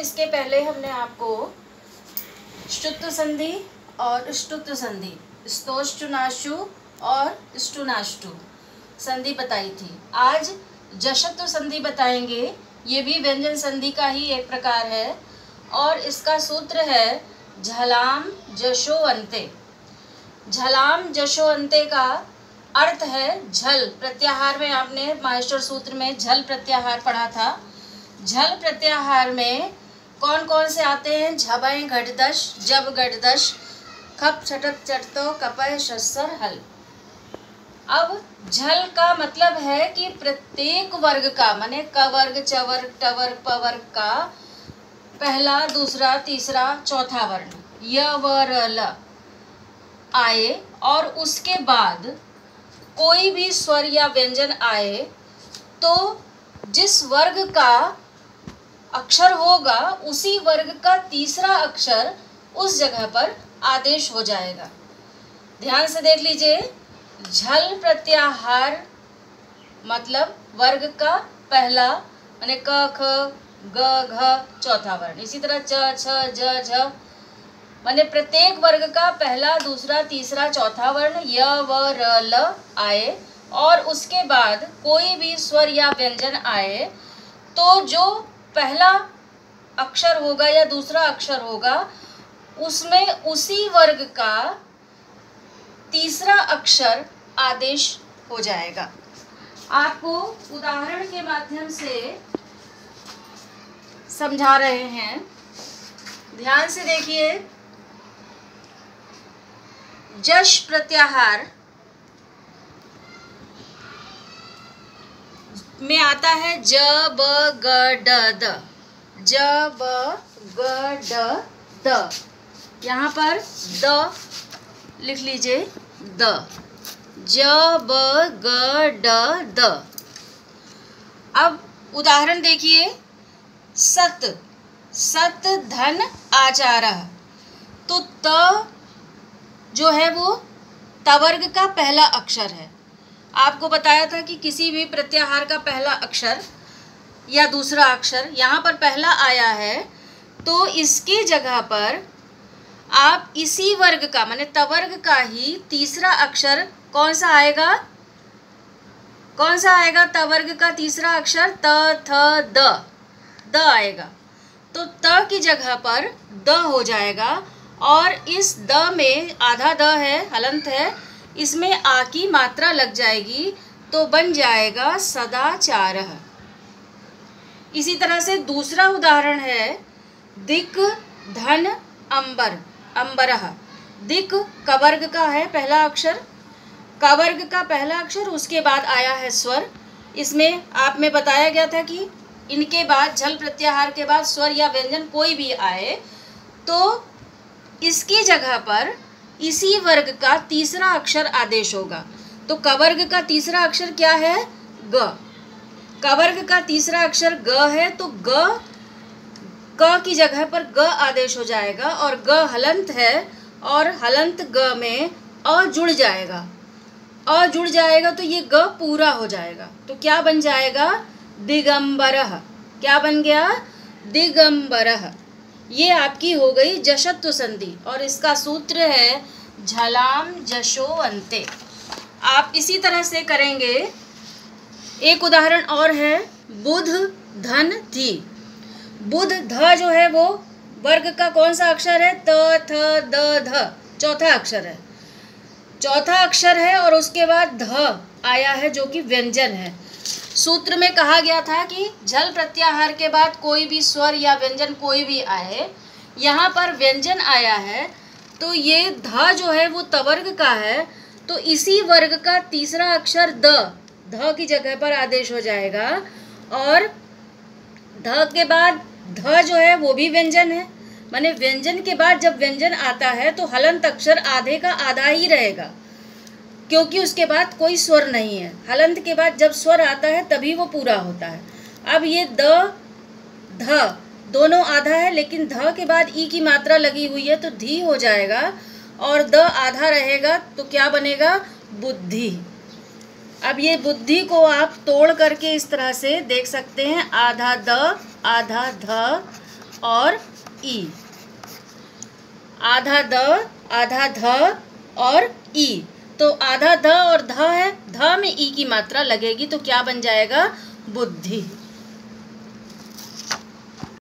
इसके पहले हमने आपको श्चुत्व संधि और ष्टुत्व संधि, स्तोष्टुनाष्टु और ष्टुनाष्टु संधि बताई थी। आज जश्त्व संधि बताएंगे। ये भी व्यंजन संधि का ही एक प्रकार है और इसका सूत्र है झलाम जशो अन्ते। झलाम जशो अन्ते का अर्थ है झल। प्रत्याहार में आपने माहेश्वर सूत्र में झल प्रत्याहार पढ़ा था। झल प्रत्याहार में कौन कौन से आते हैं? झबय घटदश, जब घटदश, खप छटत चटतो, कपय शस्सर हल। अब झल का मतलब है कि प्रत्येक वर्ग का, माने क वर्ग, च वर्ग, ट वर्ग, प वर्ग का पहला, दूसरा, तीसरा, चौथा वर्ण य व र ल आए और उसके बाद कोई भी स्वर या व्यंजन आए तो जिस वर्ग का अक्षर होगा उसी वर्ग का तीसरा अक्षर उस जगह पर आदेश हो जाएगा। ध्यान से देख लीजिए, झल प्रत्याहार मतलब वर्ग का पहला, माने क ख ग घ चौथा वर्ण। इसी तरह च छ ज झ माने प्रत्येक वर्ग का पहला, दूसरा, तीसरा, चौथा वर्ण य व र ल आए और उसके बाद कोई भी स्वर या व्यंजन आए तो जो पहला अक्षर होगा या दूसरा अक्षर होगा उसमें उसी वर्ग का तीसरा अक्षर आदेश हो जाएगा। आपको उदाहरण के माध्यम से समझा रहे हैं, ध्यान से देखिए। जश प्रत्याहार में आता है ज ब ग ड द, ज ब ग ड द। यहाँ पर द लिख लीजिए, द, ज ब ग ड द। अब उदाहरण देखिए, सत, सत धन आचारः। तो त जो है वो तवर्ग का पहला अक्षर है। आपको बताया था कि किसी भी प्रत्याहार का पहला अक्षर या दूसरा अक्षर यहाँ पर पहला आया है तो इसकी जगह पर आप इसी वर्ग का, माने तवर्ग का ही तीसरा अक्षर कौन सा आएगा? कौन सा आएगा? तवर्ग का तीसरा अक्षर त थ द, द आएगा। तो त की जगह पर द हो जाएगा और इस द में आधा द है, हलंत है, इसमें आ की मात्रा लग जाएगी तो बन जाएगा सदाचारः। इसी तरह से दूसरा उदाहरण है दिक् धन अंबर, अंबरः। दिक् कवर्ग का है पहला अक्षर, कवर्ग का पहला अक्षर, उसके बाद आया है स्वर। इसमें आप में बताया गया था कि इनके बाद झल प्रत्याहार के बाद स्वर या व्यंजन कोई भी आए तो इसकी जगह पर इसी वर्ग का तीसरा अक्षर आदेश होगा। तो कवर्ग का तीसरा अक्षर क्या है? ग। कवर्ग का तीसरा अक्षर ग है तो ग, क की जगह पर ग आदेश हो जाएगा और ग हलंत है और हलंत ग में अ जुड़ जाएगा। अ जुड़ जाएगा तो ये ग पूरा हो जाएगा। तो क्या बन जाएगा? दिगंबरः। क्या बन गया? दिगंबरः। ये आपकी हो गई जश्त्व संधि और इसका सूत्र है झलाम जशो अन्ते। आप इसी तरह से करेंगे। एक उदाहरण और है बुध धन धी। बुध ध जो है वो वर्ग का कौन सा अक्षर है? त थ द ध, चौथा अक्षर है। चौथा अक्षर है और उसके बाद ध आया है जो कि व्यंजन है। सूत्र में कहा गया था कि झल प्रत्याहार के बाद कोई भी स्वर या व्यंजन कोई भी आए, यहाँ पर व्यंजन आया है तो ये ध जो है वो तवर्ग का है तो इसी वर्ग का तीसरा अक्षर द, ध की जगह पर आदेश हो जाएगा और ध के बाद ध जो है वो भी व्यंजन है। माने व्यंजन के बाद जब व्यंजन आता है तो हलंत अक्षर आधे का आधा ही रहेगा क्योंकि उसके बाद कोई स्वर नहीं है। हलंत के बाद जब स्वर आता है तभी वो पूरा होता है। अब ये द ध दोनों आधा है लेकिन ध के बाद ई की मात्रा लगी हुई है तो धी हो जाएगा और द आधा रहेगा तो क्या बनेगा? बुद्धि। अब ये बुद्धि को आप तोड़ करके इस तरह से देख सकते हैं, आधा द आधा ध और ई, आधा द आधा ध और ई। तो आधा ध और ध है, ध में ई की मात्रा लगेगी तो क्या बन जाएगा? बुद्धि।